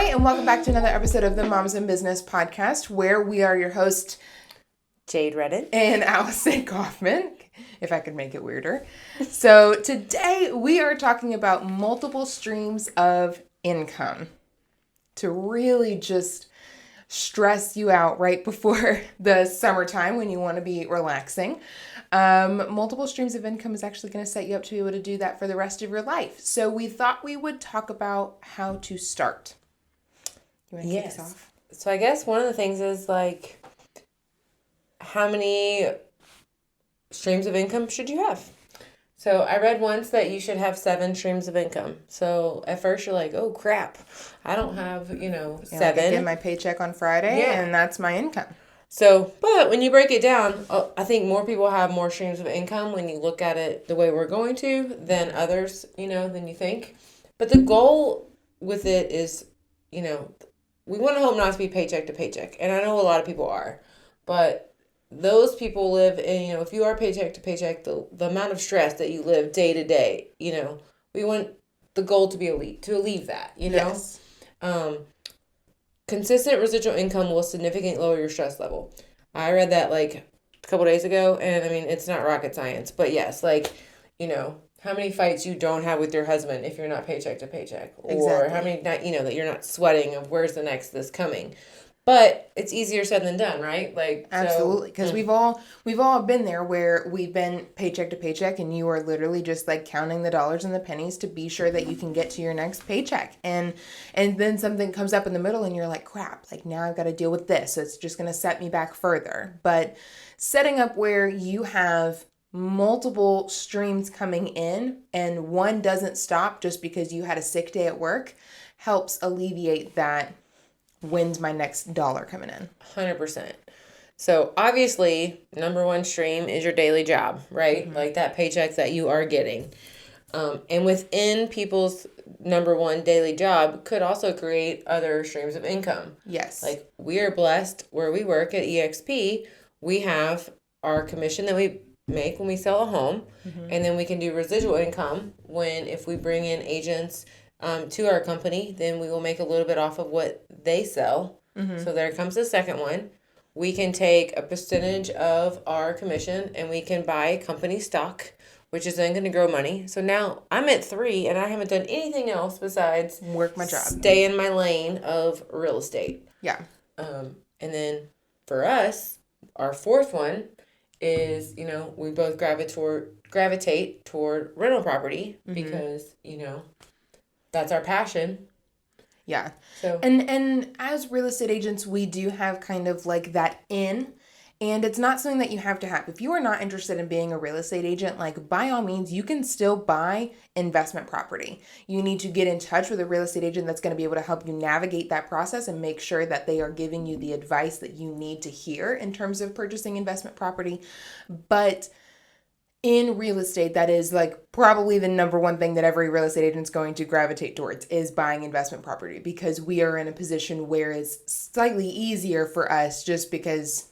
and welcome back to another episode of the Moms in Business podcast, where we are your host, Jade Redden and Allison Kaufman, if I could make it weirder. So today we are talking about multiple streams of income to really just stress you out right before the summertime when you want to be relaxing. Multiple streams of income is actually going to set you up to be able to do that for the rest of your life. So we thought we would talk about how to start. You want to kick us off? So I guess one of the things is like, how many streams of income should you have? So I read once that you should have 7 streams of income. So at first you're like, oh crap, I don't have, 7. I get my paycheck on Friday and that's my income. So, but when you break it down, I think more people have more streams of income when you look at it the way we're going to than others, than you think. But the goal with it is, we want to hope not to be paycheck to paycheck. And I know a lot of people are, but those people live in, if you are paycheck to paycheck, the amount of stress that you live day to day, we want the goal to be alleviate that, Yes. Consistent residual income will significantly lower your stress level. I read that like a couple days ago, and I mean, it's not rocket science, but yes, how many fights you don't have with your husband if you're not paycheck to paycheck, or how many, that you're not sweating of where's the next this coming. But it's easier said than done, right? Absolutely, because we've all been there where we've been paycheck to paycheck, and you are literally just like counting the dollars and the pennies to be sure that you can get to your next paycheck, and then something comes up in the middle, and you're like, crap, like now I've got to deal with this, so it's just going to set me back further. But setting up where you have multiple streams coming in and one doesn't stop just because you had a sick day at work helps alleviate that. When's my next dollar coming in? 100%. So obviously, number one stream is your daily job, right? Mm-hmm. Like that paycheck that you are getting. And within people's number one daily job could also create other streams of income. Yes. Like we are blessed where we work at EXP. We have our commission that we make when we sell a home. Mm-hmm. And then we can do residual income if we bring in agents to our company, then we will make a little bit off of what they sell. Mm-hmm. So there comes the second one. We can take a percentage of our commission and we can buy company stock, which is then going to grow money. So now I'm at 3 and I haven't done anything else besides work my job, stay in my lane of real estate. Yeah. And then for us, our fourth one is, we both gravitate toward rental property. Mm-hmm. Because, that's our passion. Yeah. So and as real estate agents, we do have kind of like that in, and it's not something that you have to have. If you are not interested in being a real estate agent, like by all means, you can still buy investment property. You need to get in touch with a real estate agent that's going to be able to help you navigate that process and make sure that they are giving you the advice that you need to hear in terms of purchasing investment property. But in real estate, that is like probably the number one thing that every real estate agent is going to gravitate towards is buying investment property, because we are in a position where it's slightly easier for us just because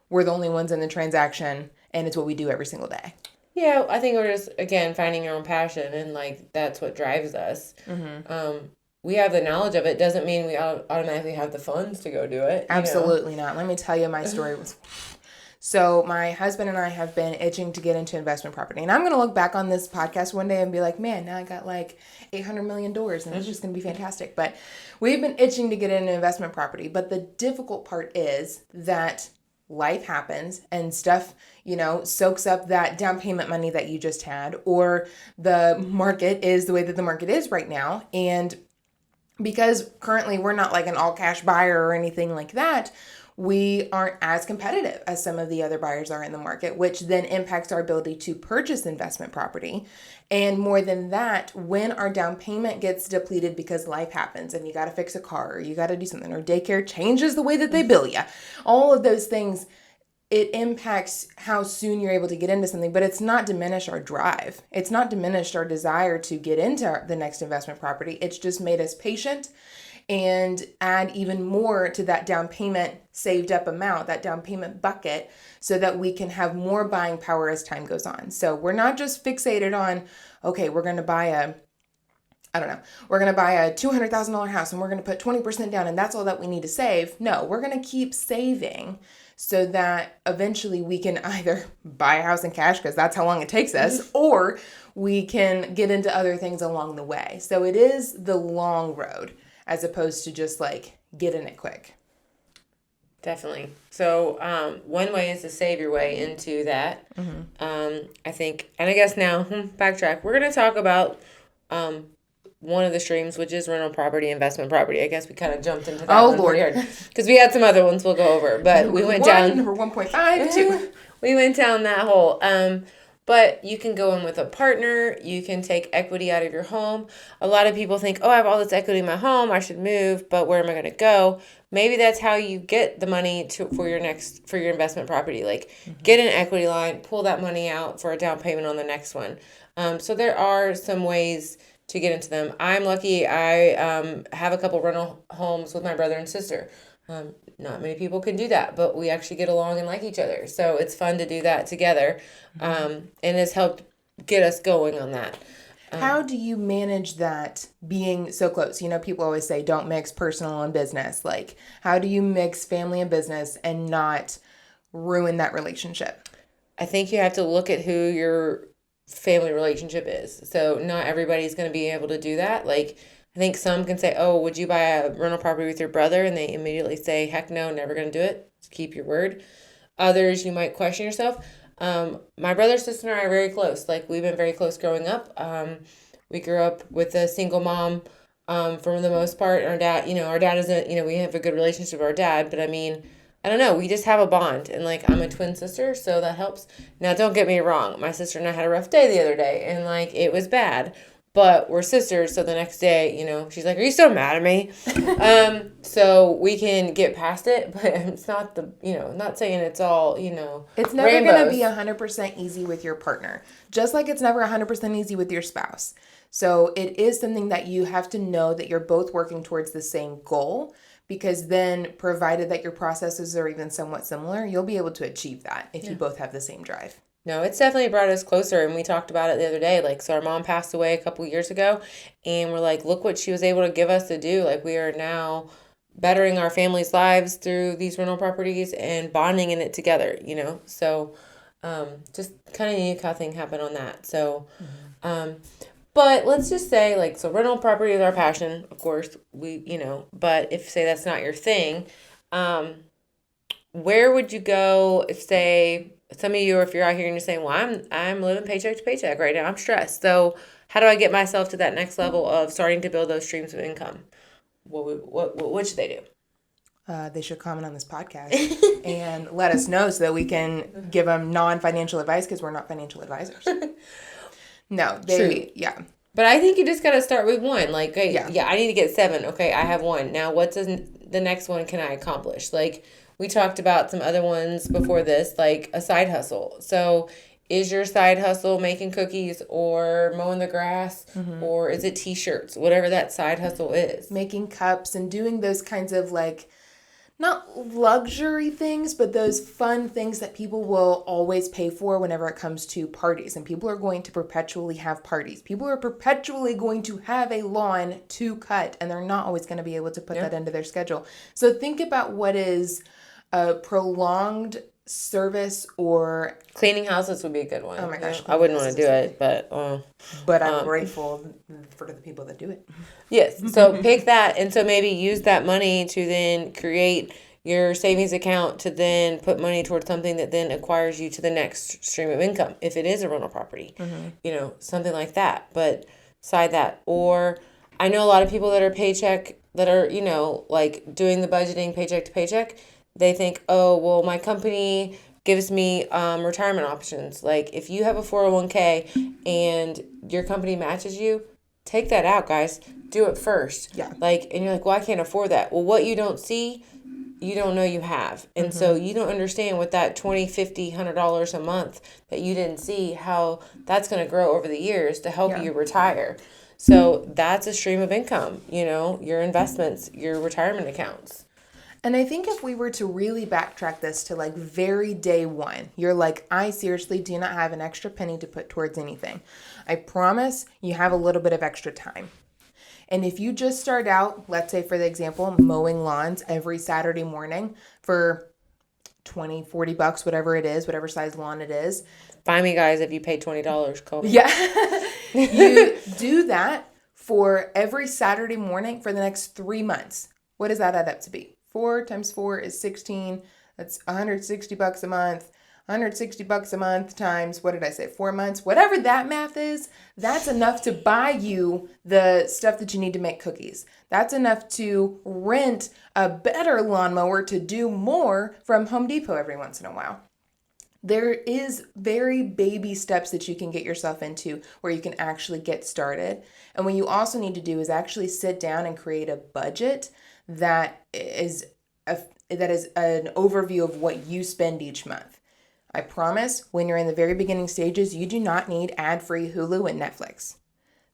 we're the only ones in the transaction and it's what we do every single day. Yeah, I think we're just, again, finding your own passion, and like that's what drives us. Mm-hmm. We have the knowledge of it. Doesn't mean we automatically have the funds to go do it. Absolutely not. Let me tell you my story with... So my husband and I have been itching to get into investment property. And I'm going to look back on this podcast one day and be like, man, now I got like $800 million and it's just going to be fantastic. But we've been itching to get into investment property. But the difficult part is that life happens and stuff, soaks up that down payment money that you just had, or the market is the way that the market is right now. And because currently we're not like an all cash buyer or anything like that, we aren't as competitive as some of the other buyers are in the market, which then impacts our ability to purchase investment property. And more than that, when our down payment gets depleted because life happens and you got to fix a car, or you got to do something, or daycare changes the way that they bill you, all of those things, it impacts how soon you're able to get into something, but it's not diminished our drive. It's not diminished our desire to get into the next investment property. It's just made us patient and add even more to that down payment saved up amount, that down payment bucket, so that we can have more buying power as time goes on. So we're not just fixated on, okay, we're going to buy I don't know, we're going to buy a $200,000 house and we're going to put 20% down and that's all that we need to save. No, we're going to keep saving so that eventually we can either buy a house in cash because that's how long it takes us, or we can get into other things along the way. So it is the long road as opposed to just like getting it quick. Definitely. So one way is to save your way into that. I think, and I guess now, backtrack. We're going to talk about one of the streams, which is rental property, investment property. I guess we kind of jumped into that one pretty hard because we had some other ones we'll go over, but we went down number 1.5, 2. We went down that hole. But you can go in with a partner. You can take equity out of your home. A lot of people think, oh, I have all this equity in my home. I should move, but where am I going to go? Maybe that's how you get the money for your investment property. Like get an equity line, pull that money out for a down payment on the next one. So there are some ways to get into them. I'm lucky. I have a couple rental homes with my brother and sister. Not many people can do that, but we actually get along and like each other. So it's fun to do that together. And it's helped get us going on that. How do you manage that being so close? You know, people always say don't mix personal and business. Like, how do you mix family and business and not ruin that relationship? I think you have to look at who your family relationship is. So not everybody's going to be able to do that. Like, I think some can say, oh, would you buy a rental property with your brother? And they immediately say, heck no, never going to do it. Just keep your word. Others, you might question yourself. My brother, sister, and I are very close. Like, we've been very close growing up. We grew up with a single mom for the most part. Our dad isn't, we have a good relationship with our dad. But, I mean, I don't know. We just have a bond. And, like, I'm a twin sister, so that helps. Now, don't get me wrong. My sister and I had a rough day the other day. And, like, it was bad. But we're sisters, so the next day, she's like, are you still mad at me? So we can get past it, but it's not not saying it's all, It's never going to be 100% easy with your partner, just like it's never 100% easy with your spouse. So it is something that you have to know that you're both working towards the same goal, because then provided that your processes are even somewhat similar, you'll be able to achieve that if you both have the same drive. No, it's definitely brought us closer, and we talked about it the other day. Like, so our mom passed away a couple years ago, and we're like, look what she was able to give us to do. Like, we are now bettering our family's lives through these rental properties and bonding in it together, So, just kind of unique how things happen on that. So, but let's just say, like, so rental property is our passion, of course, but if, say, that's not your thing, where would you go if, say, some of you, or if you're out here and you're saying, well, I'm living paycheck to paycheck right now. I'm stressed. So how do I get myself to that next level of starting to build those streams of income? What should they do? They should comment on this podcast and let us know so that we can give them non-financial advice, because we're not financial advisors. No, yeah. But I think you just got to start with one. Like, hey, I need to get 7. Okay, I have 1. Now, what does the next one can I accomplish? Like, we talked about some other ones before this, like a side hustle. So is your side hustle making cookies or mowing the grass, or is it t-shirts, whatever that side hustle is? Making cups and doing those kinds of, like, not luxury things, but those fun things that people will always pay for whenever it comes to parties. And people are going to perpetually have parties. People are perpetually going to have a lawn to cut, and they're not always going to be able to put that into their schedule. So think about what is a prolonged service, or cleaning houses would be a good one. Oh my gosh, I wouldn't want to do it, but I'm grateful for the people that do it. Yes, so pick that, and so maybe use that money to then create your savings account to then put money towards something that then acquires you to the next stream of income. If it is a rental property, something like that. But beside that, or I know a lot of people that are paycheck, that are like doing the budgeting paycheck to paycheck. They think, oh, well, my company gives me retirement options. Like, if you have a 401k and your company matches you, take that out, guys. Do it first. Yeah. Like, and you're like, well, I can't afford that. Well, what you don't see, you don't know you have. And so you don't understand with that $20, $50, $100 a month that you didn't see, how that's going to grow over the years to help you retire. So that's a stream of income, your investments, your retirement accounts. And I think if we were to really backtrack this to, like, very day one, you're like, I seriously do not have an extra penny to put towards anything. I promise you have a little bit of extra time. And if you just start out, let's say for the example, mowing lawns every Saturday morning for $20, $40, whatever it is, whatever size lawn it is. Find me, guys, if you pay $20, call me. Yeah. You do that for every Saturday morning for the next 3 months. What does that add up to be? 4 times 4 is 16. That's $160 a month. $160 a month times, what did I say, 4 months? Whatever that math is, that's enough to buy you the stuff that you need to make cookies. That's enough to rent a better lawnmower to do more from Home Depot every once in a while. There is very baby steps that you can get yourself into where you can actually get started. And what you also need to do is actually sit down and create a budget that is an overview of what you spend each month. I promise when you're in the very beginning stages, you do not need ad-free Hulu and Netflix.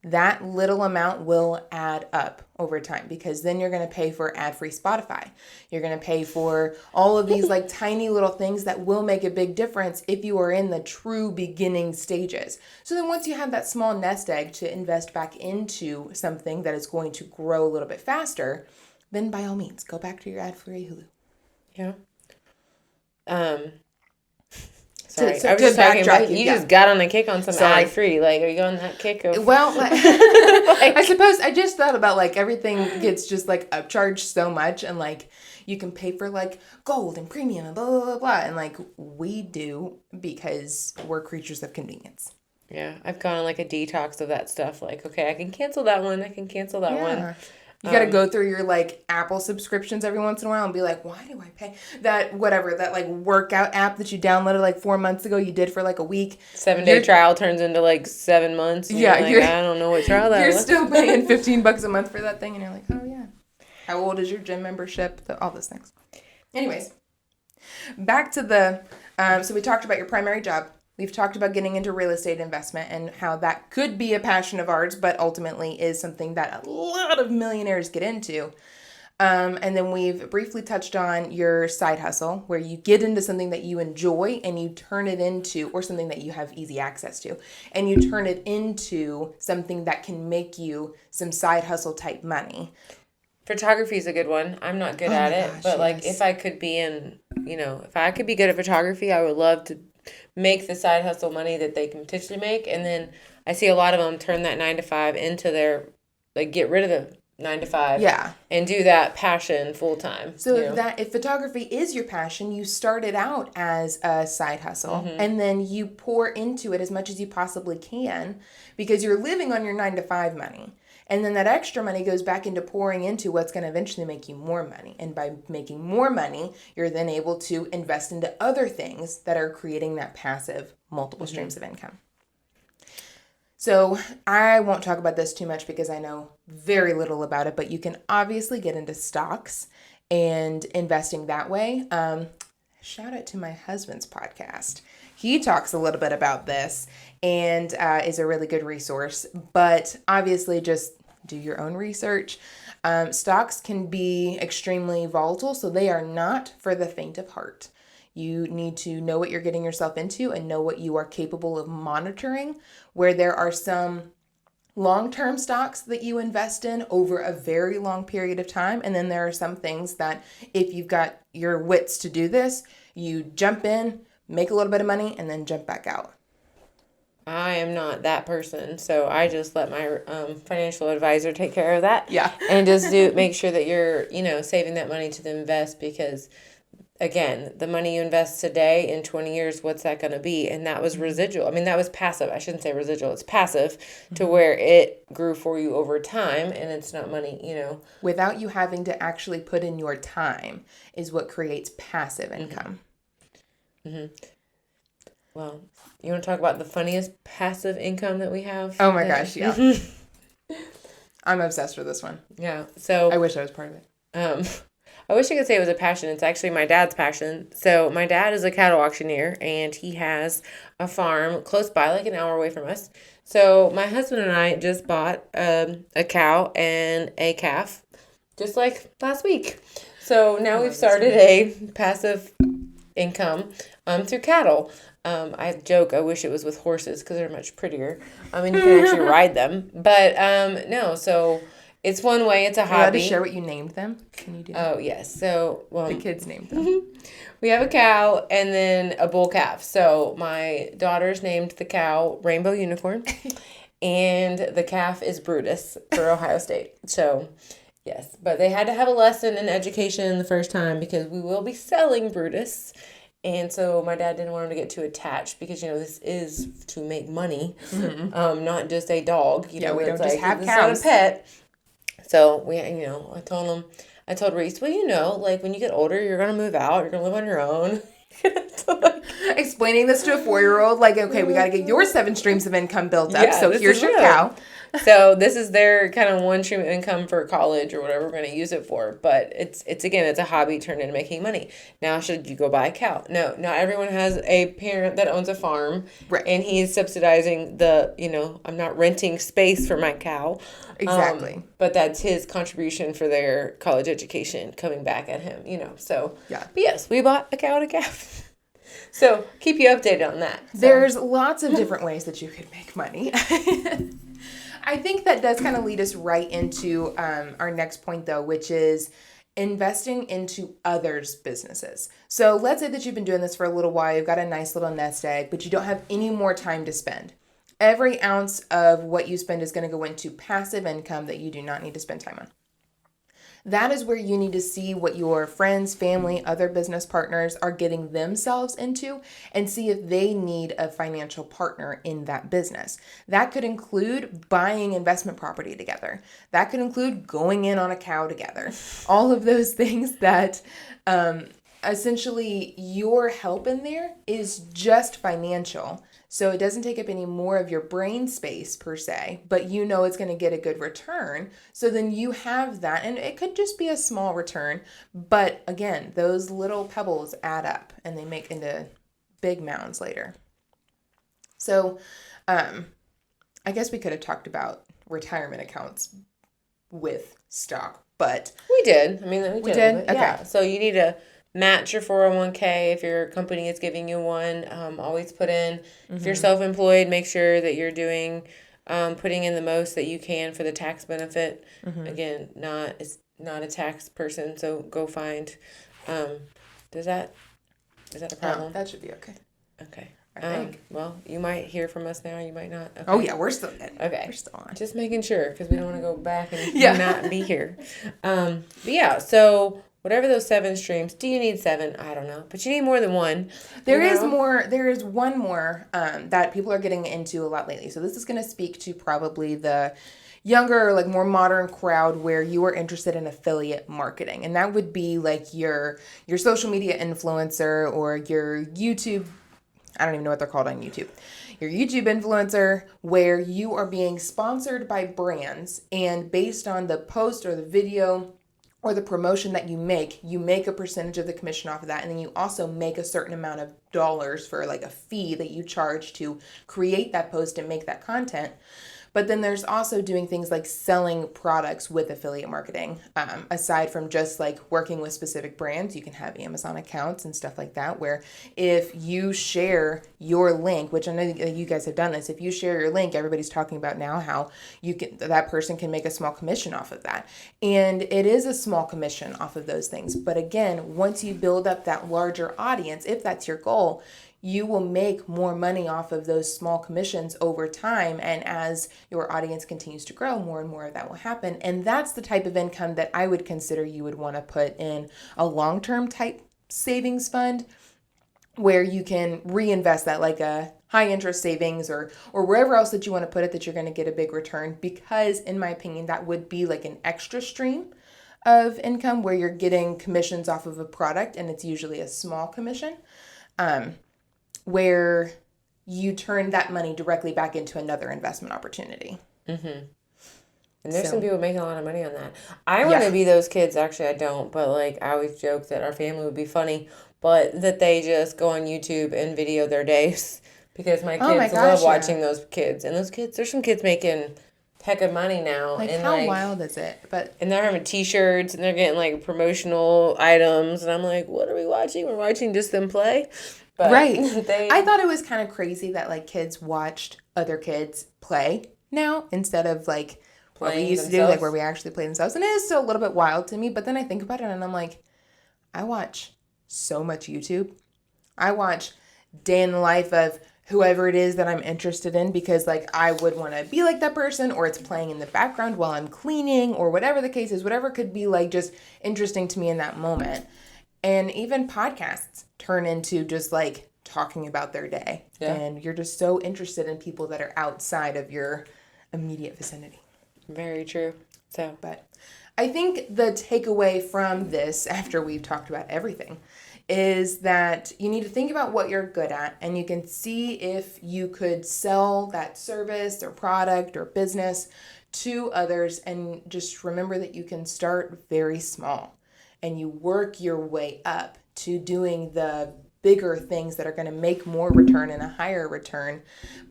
That little amount will add up over time because then you're going to pay for ad-free Spotify. You're going to pay for all of these like tiny little things that will make a big difference if you are in the true beginning stages. So then once you have that small nest egg to invest back into something that is going to grow a little bit faster, then by all means, go back to your ad-free Hulu. Yeah. Sorry, I was just talking about you just got on a kick on some ad-free. Like, are you on that kick of... Well, I suppose I just thought about like everything gets just like upcharged so much and like you can pay for like gold and premium and blah, blah, blah, blah. And like we do because we're creatures of convenience. Yeah, I've gone on like a detox of that stuff. Like, okay, I can cancel that one. I can cancel that one. You got to go through your like Apple subscriptions every once in a while and be like, why do I pay that like workout app that you downloaded like 4 months ago? You did for like a week. 7-day trial turns into like 7 months. Yeah. I don't know what trial that was. You're still paying $15 a month for that thing. And you're like, oh yeah. How old is your gym membership? All those things. Anyways, back to so we talked about your primary job. We've talked about getting into real estate investment and how that could be a passion of ours, but ultimately is something that a lot of millionaires get into. And then we've briefly touched on your side hustle, where you get into something that you enjoy and you turn it into, or something that you have easy access to, and you turn it into something that can make you some side hustle type money. Photography is a good one. I'm not good at it, but like if I could be if I could be good at photography, I would love to make the side hustle money that they can potentially make. And then I see a lot of them turn that 9-to-5 into their, like, get rid of the 9-to-5. Yeah. And do that passion full time. So if photography is your passion, you started out as a side hustle and then you pour into it as much as you possibly can because you're living on your 9-to-5 money. And then that extra money goes back into pouring into what's going to eventually make you more money. And by making more money, you're then able to invest into other things that are creating that passive multiple streams of income. So I won't talk about this too much because I know very little about it, but you can obviously get into stocks and investing that way. Shout out to my husband's podcast. He talks a little bit about this and is a really good resource, but obviously just do your own research. Stocks can be extremely volatile, so they are not for the faint of heart. You need to know what you're getting yourself into and know what you are capable of monitoring, where there are some long-term stocks that you invest in over a very long period of time. And then there are some things that if you've got your wits to do this, you jump in, make a little bit of money, and then jump back out. I am not that person, so I just let my financial advisor take care of that. Yeah. And just make sure that you're, saving that money to invest because, again, the money you invest today in 20 years, what's that going to be? And that was residual. I mean, that was passive. I shouldn't say residual. It's passive to where it grew for you over time, and it's not money, Without you having to actually put in your time is what creates passive income. Mm-hmm. Well, you want to talk about the funniest passive income that we have? Oh my gosh, yeah. I'm obsessed with this one. Yeah. So I wish I was part of it. I wish I could say it was a passion. It's actually my dad's passion. So my dad is a cattle auctioneer and he has a farm close by, like an hour away from us. So my husband and I just bought a cow and a calf just like last week. So now we've started a passive income through cattle. I joke, I wish it was with horses because they're much prettier. I mean, you can actually ride them. But no, so it's one way. It's a Are you allowed to hobby. share what you named them? Can you do that? Oh, yes. So, The kids named them. we have a cow and then a bull calf. So my daughter's named the cow Rainbow Unicorn, and the calf is Brutus for Ohio State. So, yes. But they had to have a lesson in education the first time because we will be selling Brutus. And so my dad didn't want him to get too attached because, this is to make money, not just a dog. We don't just have this cows. is not a pet. So I told Reese, well, when you get older, you're going to move out. You're going to live on your own. Explaining this to a 4-year-old, okay, we got to get your 7 streams of income built up. Yeah, So here's your cow. So this is their kind of one stream of income for college or whatever we're going to use it for. But it's a hobby turned into making money. Now, should you go buy a cow? No, not everyone has a parent that owns a farm. Right. And he's subsidizing I'm not renting space for my cow. Exactly. But that's his contribution for their college education coming back at him, So, yeah. But yes, we bought a cow and a calf. So keep you updated on that. So. There's lots of different ways that you could make money. I think that does kind of lead us right into our next point, though, which is investing into others' businesses. So let's say that you've been doing this for a little while. You've got a nice little nest egg, but you don't have any more time to spend. Every ounce of what you spend is going to go into passive income that you do not need to spend time on. That is where you need to see what your friends, family, other business partners are getting themselves into and see if they need a financial partner in that business. That could include buying investment property together. That could include going in on a cow together. All of those things that essentially your help in there is just financial. So it doesn't take up any more of your brain space per se, but it's going to get a good return. So then you have that, and it could just be a small return. But again, those little pebbles add up and they make into big mounds later. So I guess we could have talked about retirement accounts with stock, but we did. We did. Okay. Yeah. So you need to match your 401k if your company is giving you one. Always put in. If you're self-employed, make sure that you're doing putting in the most that you can for the tax benefit. Again, it's not a tax person, so go find. Is that a problem? That should be okay. Okay. I think. Well, you might hear from us now. You might not. Okay. Oh yeah, we're still good. Okay. We're still on. Just making sure because we don't want to go back and not be here. But yeah, so. Whatever those 7 streams, do you need 7? I don't know. But you need more than one. There is one more that people are getting into a lot lately. So this is going to speak to probably the younger, more modern crowd where you are interested in affiliate marketing. And that would be your social media influencer or your YouTube, I don't even know what they're called on YouTube. Your YouTube influencer, where you are being sponsored by brands, and based on the post or the video or the promotion that you make a percentage of the commission off of that. And then you also make a certain amount of dollars for a fee that you charge to create that post and make that content. But then there's also doing things like selling products with affiliate marketing. Aside from just working with specific brands, you can have Amazon accounts and stuff like that, where if you share your link, which I know you guys have done this, if you share your link, everybody's talking about now how that person can make a small commission off of that. And it is a small commission off of those things. But again, once you build up that larger audience, if that's your goal, you will make more money off of those small commissions over time. And as your audience continues to grow, more and more of that will happen. And that's the type of income that I would consider you would want to put in a long-term type savings fund where you can reinvest that like a high interest savings or wherever else that you want to put it that you're going to get a big return. Because in my opinion, that would be an extra stream of income where you're getting commissions off of a product, and it's usually a small commission. Where you turn that money directly back into another investment opportunity. And there's some people making a lot of money on that. I want to be those kids. Actually, I don't. But I always joke that our family would be funny, but that they just go on YouTube and video their days because my kids love watching those kids. And those kids, there's some kids making heck of money now. And how wild is it? And they're having T-shirts and they're getting promotional items. And I'm like, what are we watching? We're watching just them play. But right. I thought it was kind of crazy that kids watched other kids play now instead of what we used to do, like where we actually play themselves. And it is still a little bit wild to me, but then I think about it and I'm like, I watch so much YouTube. I watch day in the life of whoever it is that I'm interested in because like I would want to be like that person, or it's playing in the background while I'm cleaning, or whatever the case is, whatever could be like just interesting to me in that moment. And even podcasts turn into just like talking about their day. Yeah. And you're just so interested in people that are outside of your immediate vicinity. Very true. So, but I think the takeaway from this, after we've talked about everything, is that you need to think about what you're good at, and you can see if you could sell that service or product or business to others, and just remember that you can start very small and you work your way up to doing the bigger things that are going to make more return and a higher return,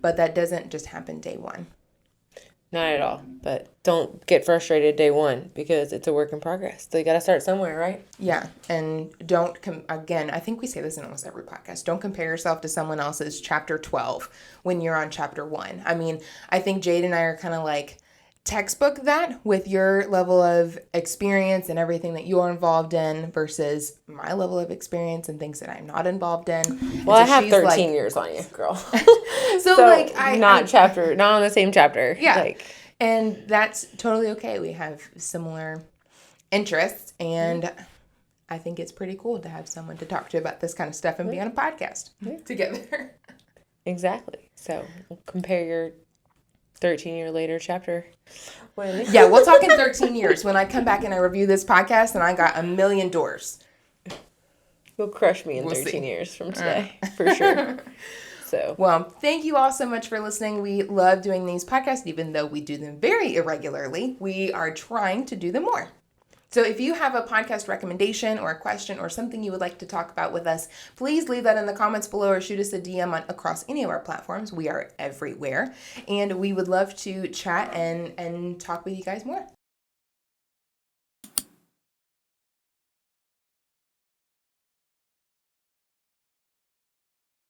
but that doesn't just happen day one. Not at all. But don't get frustrated day one because it's a work in progress. So you got to start somewhere, right? Yeah. And don't, again, I think we say this in almost every podcast. Don't compare yourself to someone else's chapter 12 when you're on chapter 1. I mean, I think Jade and I are kind of like textbook that with your level of experience and everything that you're involved in versus my level of experience and things that I'm not involved in. Well, so I have 13 years on you, girl. so like not on the same chapter. Yeah. And that's totally okay. We have similar interests, and I think it's pretty cool to have someone to talk to about this kind of stuff and be on a podcast together. Exactly. So compare your 13-year later chapter. Yeah, we'll talk in 13 years when I come back and I review this podcast and I got 1 million doors. You'll crush me in 13 years from today, for sure. So, well, thank you all so much for listening. We love doing these podcasts, even though we do them very irregularly. We are trying to do them more. So if you have a podcast recommendation or a question or something you would like to talk about with us, please leave that in the comments below or shoot us a DM across any of our platforms. We are everywhere. And we would love to chat and talk with you guys more.